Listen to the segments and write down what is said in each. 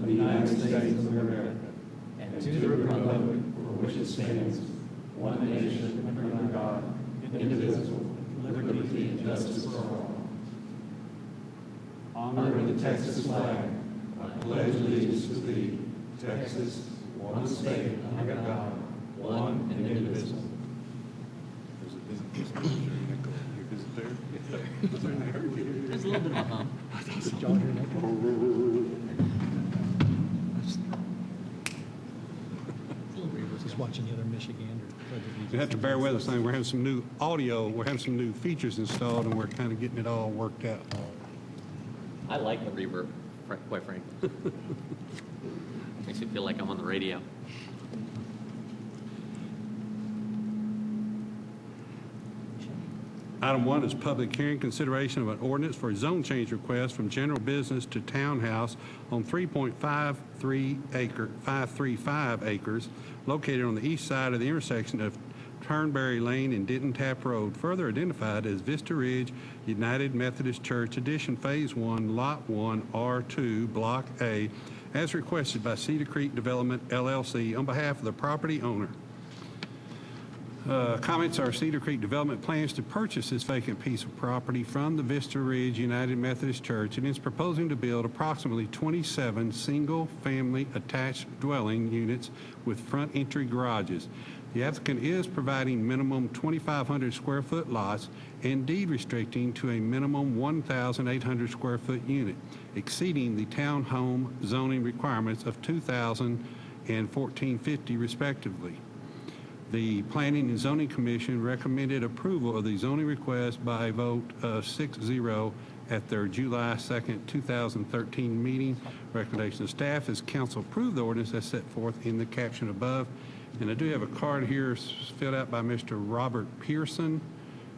the United States of America and to the republic for which it stands, one nation under God, indivisible, with liberty and justice for all. Honoring the Texas flag, I pledge allegiance to thee, Texas, one state under God, one and indivisible. Is it there? There's a little bit of a hump. Just watching the other Michigander. You have to bear with us. We're having some new audio. We're having some new features installed, and we're kind of getting it all worked out. I like the reverb, quite frankly. Makes me feel like I'm on the radio. Item 1 is public hearing consideration of an ordinance for a zone change request from general business to townhouse on 3.535 acres located on the east side of the intersection of Turnberry Lane and Denton Tap Road, further identified as Vista Ridge United Methodist Church Addition Phase 1, Lot 1, R2, Block A, as requested by Cedar Creek Development, LLC, on behalf of the property owner. Comments are Cedar Creek Development plans to purchase this vacant piece of property from the Vista Ridge United Methodist Church and is proposing to build approximately 27 single-family attached dwelling units with front entry garages. The applicant is providing minimum 2,500 square foot lots and deed restricting to a minimum 1,800 square foot unit, exceeding the townhome zoning requirements of 2,000 and 1,450 respectively. The Planning and Zoning Commission recommended approval of the zoning request by a vote of 6-0 at their July 2nd, 2013 meeting. Recommendation of staff is council approve the ordinance as set forth in the caption above. And I do have a card here filled out by Mr. Robert Pearson.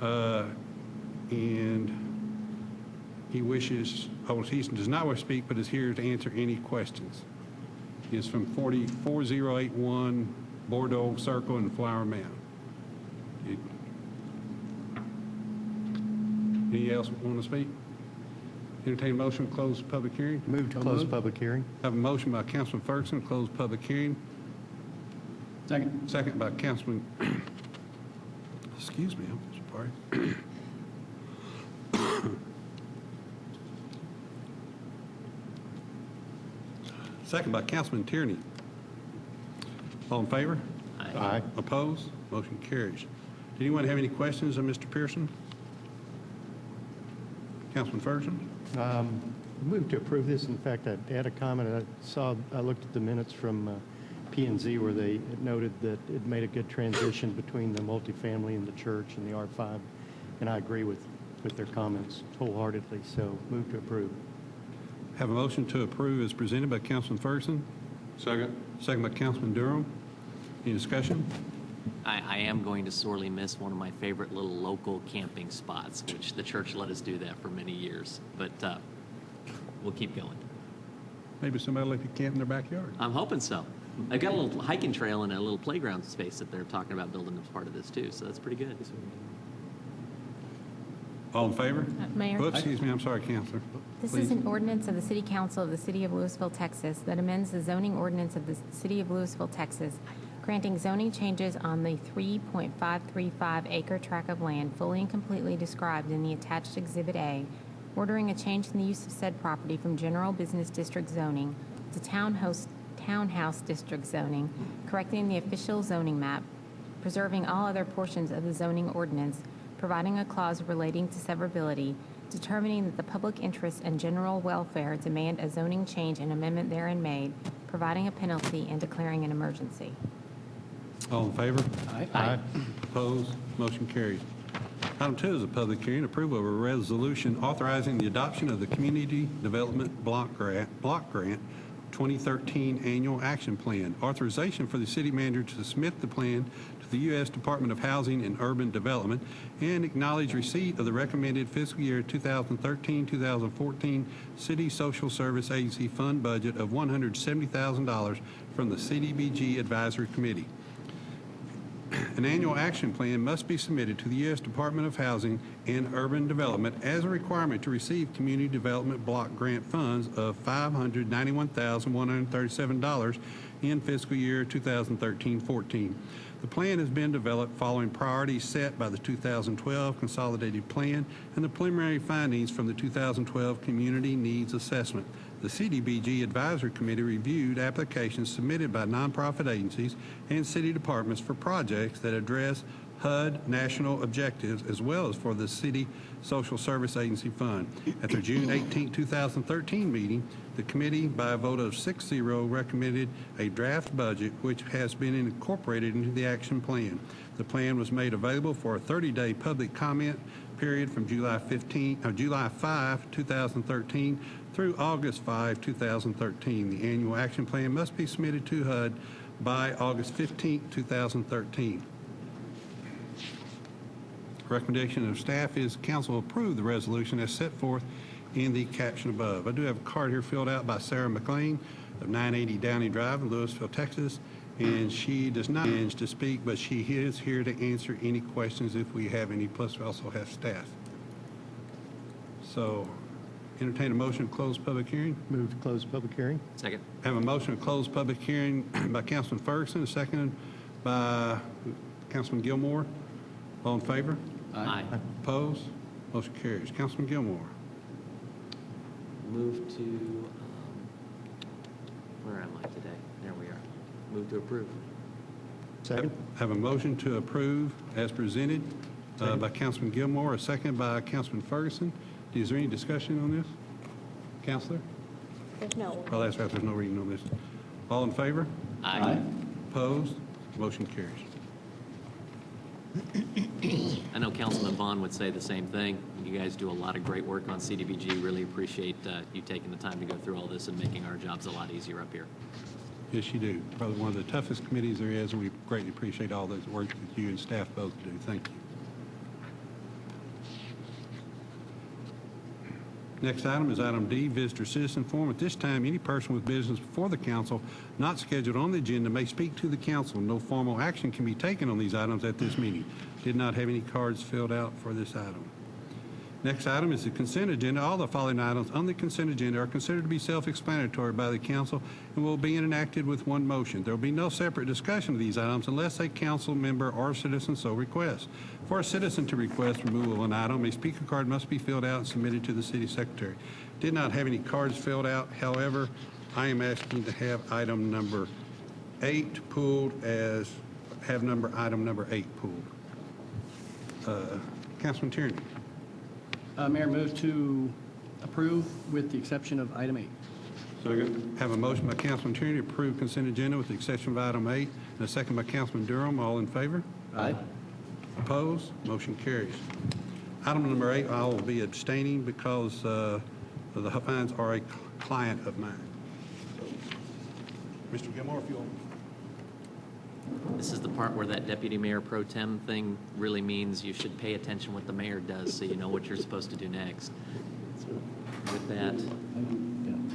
And he does not wish to speak, but is here to answer any questions. He is from 4081 Bordeaux Circle and Flower Mound. Any else want to speak? Entertain a motion to close the public hearing. Move to close public hearing. Have a motion by Councilman Ferguson to close public hearing. Second. Second by Councilman, excuse me, I'm sorry. Second by Councilman Tierney. All in favor? Aye. Opposed? Motion carries. Did anyone have any questions of Mr. Pearson? Councilman Ferguson? Move to approve this. In fact, I had a comment. I looked at the minutes from P&Z where they noted that it made a good transition between the multifamily and the church and the R5, and I agree with their comments wholeheartedly. So move to approve. Have a motion to approve as presented by Councilman Ferguson. Second. Second by Councilman Durham. Any discussion? I am going to sorely miss one of my favorite little local camping spots, which the church let us do that for many years. But we'll keep going. Maybe somebody will let you camp in their backyard. I'm hoping so. I've got a little hiking trail and a little playground space that they're talking about building as part of this too, so that's pretty good. All in favor? Mayor? Oops, excuse me, I'm sorry, Councilor. This Please. is an ordinance of the City Council of the City of Louisville, Texas that amends the zoning ordinance of the City of Louisville, Texas, granting zoning changes on the 3.535 acre tract of land fully and completely described in the attached Exhibit A, ordering a change in the use of said property from general business district zoning to townhouse district zoning, correcting the official zoning map, preserving all other portions of the zoning ordinance, providing a clause relating to severability, determining that the public interest and general welfare demand a zoning change and amendment therein made, providing a penalty, and declaring an emergency. All in favor? Aye. Opposed? Motion carries. Item 2 is a public hearing, approval of a resolution authorizing the adoption of the Community Development Block Grant 2013 Annual Action Plan. Authorization for the city manager to submit the plan to the U.S. Department of Housing and Urban Development and acknowledge receipt of the recommended fiscal year 2013-2014 City Social Service Agency Fund budget of $170,000 from the CDBG Advisory Committee. An annual action plan must be submitted to the U.S. Department of Housing and Urban Development as a requirement to receive Community Development Block Grant funds of $591,137 in fiscal year 2013-14. The plan has been developed following priorities set by the 2012 Consolidated Plan and the preliminary findings from the 2012 Community Needs Assessment. The CDBG Advisory Committee reviewed applications submitted by nonprofit agencies and city departments for projects that address HUD national objectives as well as for the City Social Service Agency Fund. At their June 18, 2013 meeting, the committee, by a vote of 6-0, recommended a draft budget which has been incorporated into the action plan. The plan was made available for a 30-day public comment period from July 5, 2013 through August 5, 2013. The annual action plan must be submitted to HUD by August 15, 2013. Recommendation of staff is council approve the resolution as set forth in the caption above. I do have a card here filled out by Sarah McLean of 980 Downey Drive in Louisville, Texas, and she does not manage to speak, but she is here to answer any questions if we have any, plus we also have staff. So, entertain a motion to close public hearing. Move to close public hearing. Second. I have a motion to close public hearing by Councilman Ferguson, seconded by Councilman Gilmore. All in favor? Aye. Opposed? Motion carries. Councilman Gilmore. Move to, where am I today? There we are. Move to approve. Second. Have a motion to approve as presented by Councilman Gilmore, a second by Councilman Ferguson. Is there any discussion on this? Counselor? There's no. Oh, that's right, there's no reading on this. All in favor? Aye. Opposed? Motion carries. I know Councilman Vaughn would say the same thing. You guys do a lot of great work on CDBG. Really appreciate you taking the time to go through all this and making our jobs a lot easier up here. Yes, you do. Probably one of the toughest committees there is, and we greatly appreciate all those work that you and staff both do. Thank you. Next item is item D, Visitor Citizen Forum. At this time, any person with business before the council not scheduled on the agenda may speak to the council. No formal action can be taken on these items at this meeting. Did not have any cards filled out for this item. Next item is the consent agenda. All the following items on the consent agenda are considered to be self-explanatory by the council and will be enacted with one motion. There will be no separate discussion of these items unless a council member or citizen so requests. For a citizen to request removal of an item, a speaker card must be filled out and submitted to the city secretary. Did not have any cards filled out. However, I am asking to have item number 8 pulled as, item number 8 pulled. Councilman Tierney. Mayor, move to approve with the exception of item 8. Second. Have a motion by Councilman Tierney to approve consent agenda with the exception of item 8, and a second by Councilman Durham. All in favor? Aye. Opposed? Motion carries. Item number 8, I will be abstaining because the Huffines are a client of mine. So, Mr. Gilmore, if you'll. This is the part where that deputy mayor pro tem thing really means you should pay attention what the mayor does so you know what you're supposed to do next. So with that,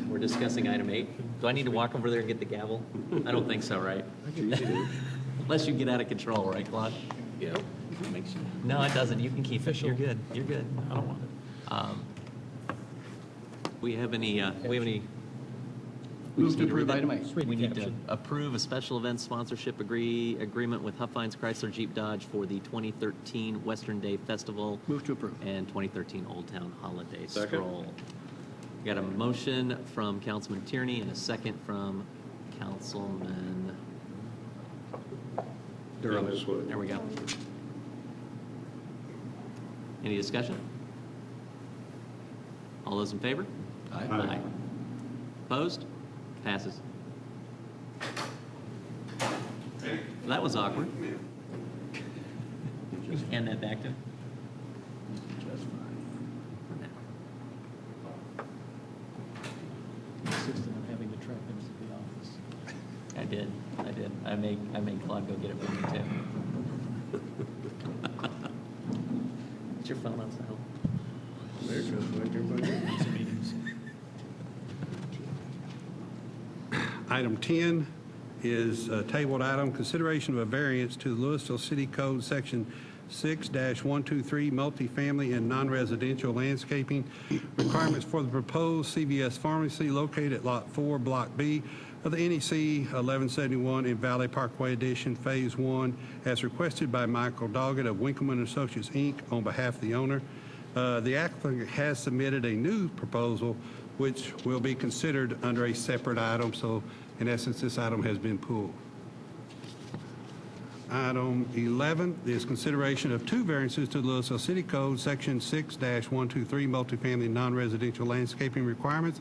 we're discussing item 8. Do I need to walk over there and get the gavel? I don't think so, right? Unless you get out of control, right, Claude? Yeah. No, it doesn't. You can keep it. You're good. You're good. I don't want it. We have any? Move to approve item 8. We need to approve a special event sponsorship agreement with Huffines Chrysler Jeep Dodge for the 2013 Western Day Festival Move to approve. and 2013 Old Town Holiday Stroll. Got a motion from Councilman Tierney and a second from Councilman Durham. There we go. Any discussion? All those in favor? Aye. Opposed? Passes. That was awkward. Just hand that back to him. Insisted on having to track them to the office. I did. I made Claude go get it for me too. Is your phone on silent? Item 10 is a tabled item, consideration of a variance to the Louisville City Code, Section 6-123, multifamily and non-residential landscaping requirements for the proposed CVS pharmacy located at Lot 4, Block B of the NEC 1171 in Valley Parkway Edition, Phase 1, as requested by Michael Doggett of Winkleman Associates, Inc., on behalf of the owner. The applicant has submitted a new proposal, which will be considered under a separate item. So, in essence, this item has been pulled. Item 11 is consideration of two variances to the Louisville City Code, Section 6-123, multifamily non-residential landscaping requirements,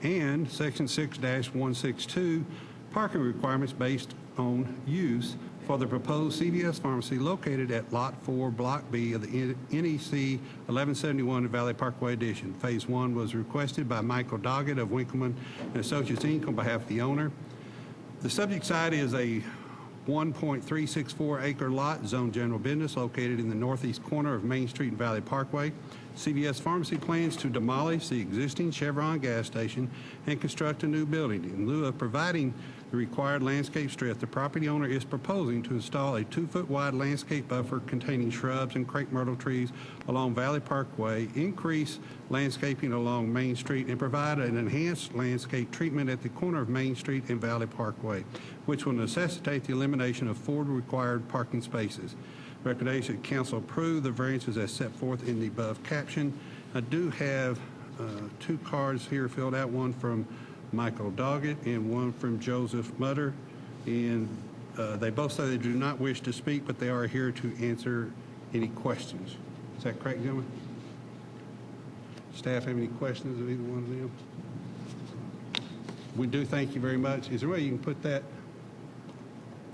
and Section 6-162, parking requirements based on use for the proposed CVS pharmacy located at Lot 4, Block B of the NEC 1171 Valley Parkway Edition. Phase 1 was requested by Michael Doggett of Winkleman and Associates, Inc. on behalf of the owner. The subject site is a 1.364-acre lot, zoned general business, located in the northeast corner of Main Street and Valley Parkway. CVS Pharmacy plans to demolish the existing Chevron gas station and construct a new building. In lieu of providing the required landscape strip, the property owner is proposing to install a 2-foot wide landscape buffer containing shrubs and crepe myrtle trees along Valley Parkway, increase landscaping along Main Street, and provide an enhanced landscape treatment at the corner of Main Street and Valley Parkway, which will necessitate the elimination of 4 required parking spaces. Recommendation that council approve the variances as set forth in the above caption. I do have 2 cards here filled out, one from Michael Doggett and one from Joseph Mutter, and they both say they do not wish to speak, but they are here to answer any questions. Is that correct, gentlemen? Staff have any questions of either one of them? We do thank you very much. Is there a way you can put that?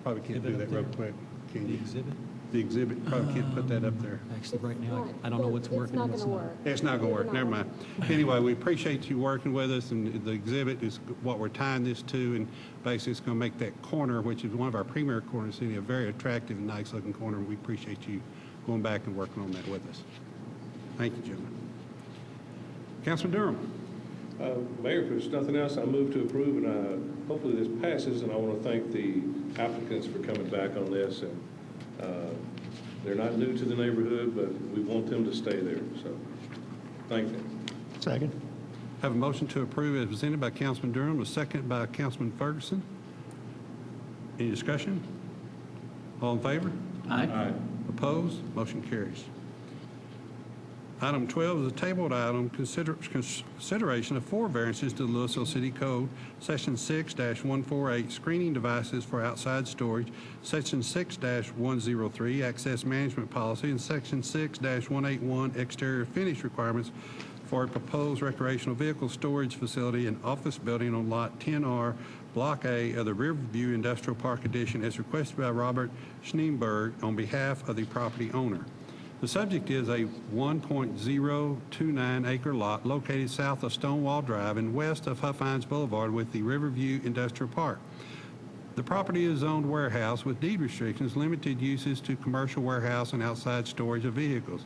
Probably can't do that real quick. Can The you? exhibit? The exhibit, probably can't put that up there. Actually, right now, I don't know what's working and what's not. It's not going to work, never mind. Anyway, we appreciate you working with us, and the exhibit is what we're tying this to, and basically it's going to make that corner, which is one of our premier corners in the city, a very attractive and nice-looking corner, and we appreciate you going back and working on that with us. Thank you, gentlemen. Councilman Durham. Mayor, if there's nothing else, I move to approve, and hopefully this passes, and I want to thank the applicants for coming back on this. And they're not new to the neighborhood, but we want them to stay there, so thank them. Second. Have a motion to approve as presented by Councilman Durham, a second by Councilman Ferguson. Any discussion? All in favor? Aye. Opposed? Motion carries. Item 12 is a tabled item, consideration of 4 variances to the Louisville City Code, Section 6-148, screening devices for outside storage, Section 6-103, access management policy, and Section 6-181, exterior finish requirements for a proposed recreational vehicle storage facility and office building on Lot 10R, Block A of the Riverview Industrial Park Edition, as requested by Robert Schneenberg on behalf of the property owner. The subject is a 1.029-acre lot located south of Stonewall Drive and west of Huffines Boulevard with the Riverview Industrial Park. The property is zoned warehouse with deed restrictions, limited uses to commercial warehouse and outside storage of vehicles.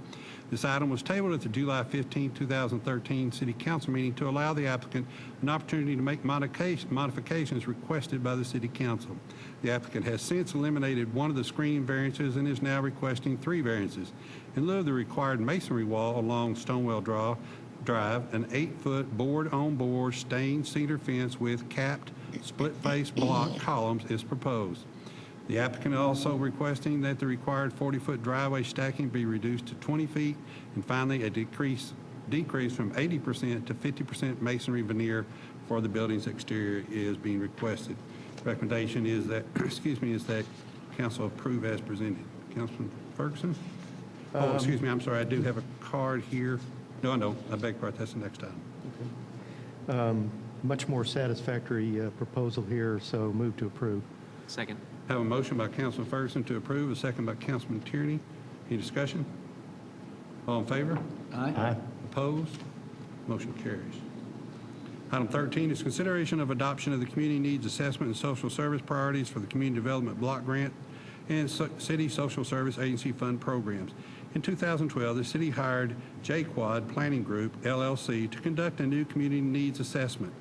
This item was tabled at the July 15, 2013 City Council meeting to allow the applicant an opportunity to make modifications requested by the City Council. The applicant has since eliminated one of the screening variances and is now requesting 3 variances. In lieu of the required masonry wall along Stonewall Drive, an 8-foot board-on-board stained cedar fence with capped split-face block columns is proposed. The applicant is also requesting that the required 40-foot driveway stacking be reduced to 20 feet, and finally a decrease from 80% to 50% masonry veneer for the building's exterior is being requested. Recommendation is that, is that council approve as presented. Councilman Ferguson? I'm sorry, I do have a card here. No, I beg pardon, that's the next item. Much more satisfactory proposal here, so move to approve. Second. Have a motion by Councilman Ferguson to approve, a second by Councilman Tierney. Any discussion? All in favor? Aye. Opposed? Motion carries. Item 13 is consideration of adoption of the Community Needs Assessment and Social Service Priorities for the Community Development Block Grant and City Social Service Agency Fund programs. In 2012, the city hired JQuad Planning Group, LLC, to conduct a new community needs assessment.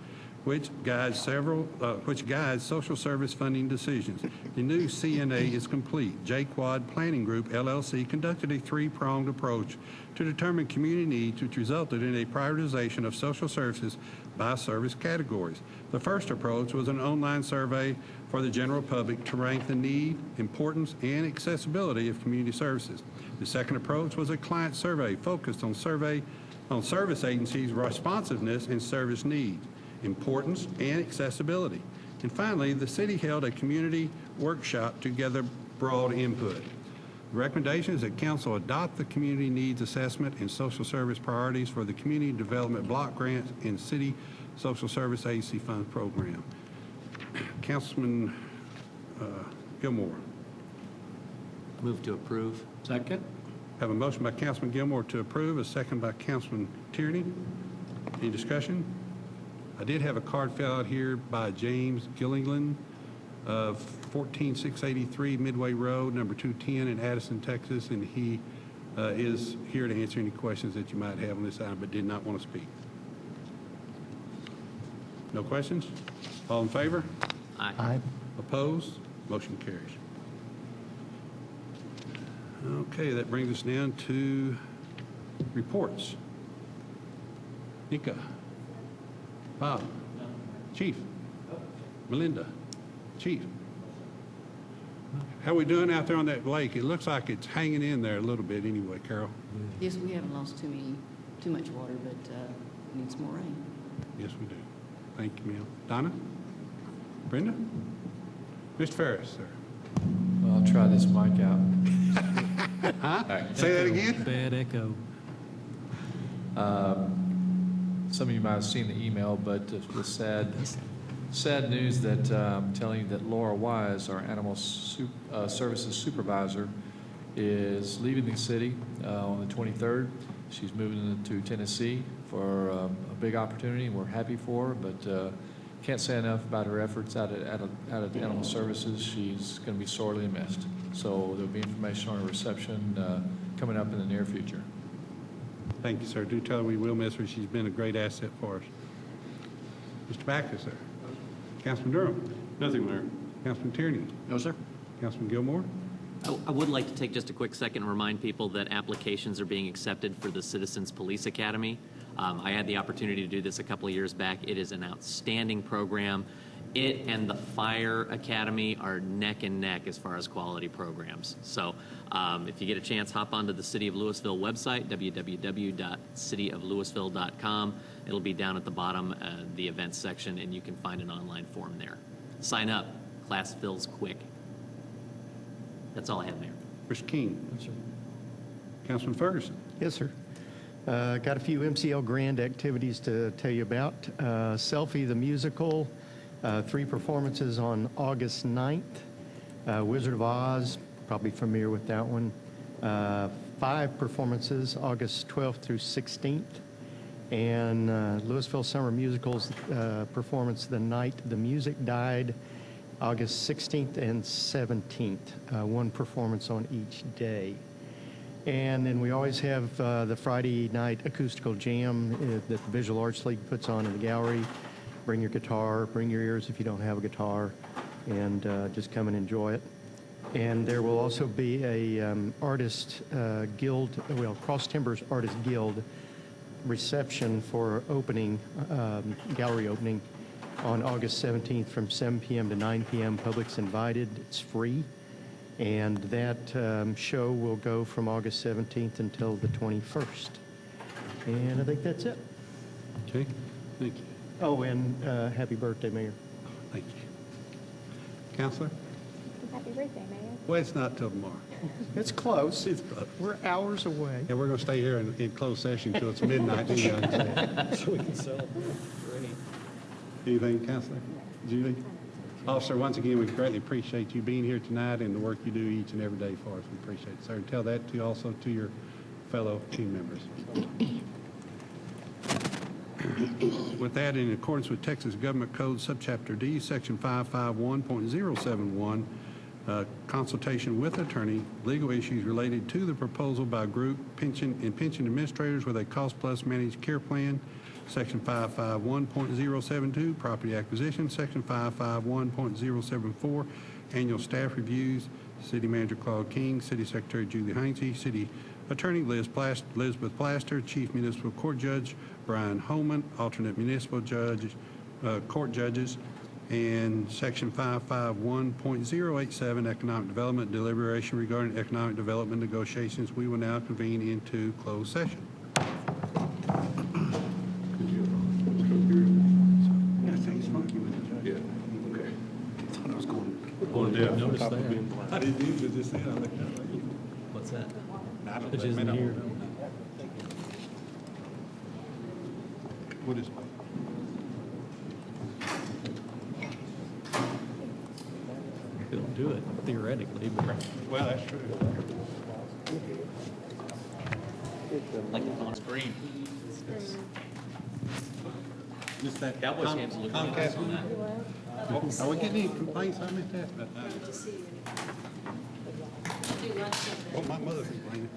which guides social service funding decisions. The new CNA is complete. J-Quad Planning Group, LLC, conducted a three-pronged approach to determine community needs, which resulted in a prioritization of social services by service categories. The first approach was an online survey for the general public to rank the need, importance, and accessibility of community services. The second approach was a client survey focused on service agencies' responsiveness and service needs, importance, and accessibility. And finally, the city held a community workshop to gather broad input. The recommendation is that council adopt the community needs assessment and social service priorities for the community development block grants and city social service agency funds program. Councilman Gilmore. Move to approve. Second? Have a motion by Councilman Gilmore to approve, a second by Councilman Tierney. Any discussion? I did have a card filled out here by James Gilliland of 14683 Midway Road, number 210 in Addison, Texas, and he is here to answer any questions that you might have on this item, but did not want to speak. No questions? All in favor? Aye. Opposed? Motion carries. Okay, that brings us down to reports. Nika. Bob. Chief. Melinda. Chief. How we doing out there on that lake? It looks like it's hanging in there a little bit anyway, Carol. Yes, we haven't lost too much water, but need some more rain. Yes, we do. Thank you, ma'am. Donna? Brenda? Mr. Ferris, sir. Well, I'll try this mic out. Huh? Say that again? Bad echo. Some of you might have seen the email, but the sad news that I'm telling you that Laura Wise, our animal services supervisor, is leaving the city on the 23rd. She's moving to Tennessee for a big opportunity, and we're happy for her, but can't say enough about her efforts out at Animal Services. She's going to be sorely missed. So there'll be information on her reception coming up in the near future. Thank you, sir. Do tell her we will miss her. She's been a great asset for us. Mr. Backus, sir. Councilman Durham. Nothing, Mayor. Councilman Tierney. No, sir. Councilman Gilmore. I would like to take just a quick second and remind people that applications are being accepted for the Citizens Police Academy. I had the opportunity to do this a couple of years back. It is an outstanding program. It and the Fire Academy are neck and neck as far as quality programs. So if you get a chance, hop onto the City of Louisville website, www.cityoflouisville.com. It'll be down at the bottom, the events section, and you can find an online form there. Sign up. Class fills quick. That's all I have, Mayor. Mr. King. Yes, sir. Councilman Ferguson. Yes, sir. Got a few MCL Grand activities to tell you about. Selfie the Musical, 3 performances on August 9th. Wizard of Oz, probably familiar with that one. 5 performances, August 12th through 16th. And Louisville Summer Musicals performance The Night the Music Died, August 16th and 17th. 1 performance on each day. And then we always have the Friday night acoustical jam that the Visual Arts League puts on in the gallery. Bring your guitar, bring your ears if you don't have a guitar, and just come and enjoy it. And there will also be a artist guild, well, Cross Timbers Artist Guild reception for opening, gallery opening on August 17th from 7 p.m. to 9 p.m. Public's invited. It's free. And that show will go from August 17th until the 21st. And I think that's it. Okay. Thank you. Oh, and happy birthday, Mayor. Thank you. Counselor? Happy birthday, Mayor. Well, it's not till tomorrow. It's close. It's close. We're hours away. And we're going to stay here in closed session until it's midnight. So we can celebrate. Great. Anything, Counselor? Julie? Officer, once again, we greatly appreciate you being here tonight and the work you do each and every day for us. We appreciate it, sir. And tell that also to your fellow team members. With that, in accordance with Texas Government Code Subchapter D, Section 551.071, consultation with attorney, legal issues related to the proposal by group pension and pension administrators with a cost-plus managed care plan Section 551.072, property acquisition. Section 551.074, annual staff reviews. City Manager Claude King, City Secretary Julie Hainsey, City Attorney Elizabeth Plaster, Chief Municipal Court Judge Brian Holman, alternate municipal judge, court judges, and Section 551.087, economic development deliberation regarding economic development negotiations. We will now convene into closed session. Yeah, okay. Going to notice that. I didn't either, just saying, I looked at it. What's that? Which isn't here. What is? They don't do it theoretically, but Well, that's true. Like it's on screen. Just that Cowboys games look really nice on that. Are we getting any complaints? I missed that. Oh, my mother complaining.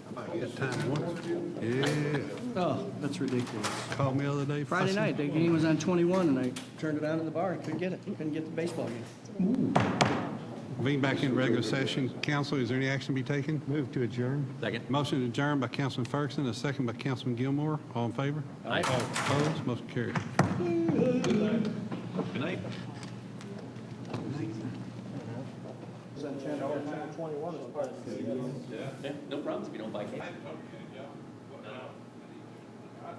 About that time once. Yeah. Oh, that's ridiculous. Called me the other day. Friday fussing. night, the game was on 21, and I turned it on in the bar and couldn't get it. Couldn't get the baseball game. Convene back in regular session. Council, is there any action to be taken? Move to adjourn. Second. Motion adjourned by Councilman Ferguson, a second by Councilman Gilmore. All in favor? Aye. Opposed? Motion carried. Good night. Yeah, no problems if you don't buy cake.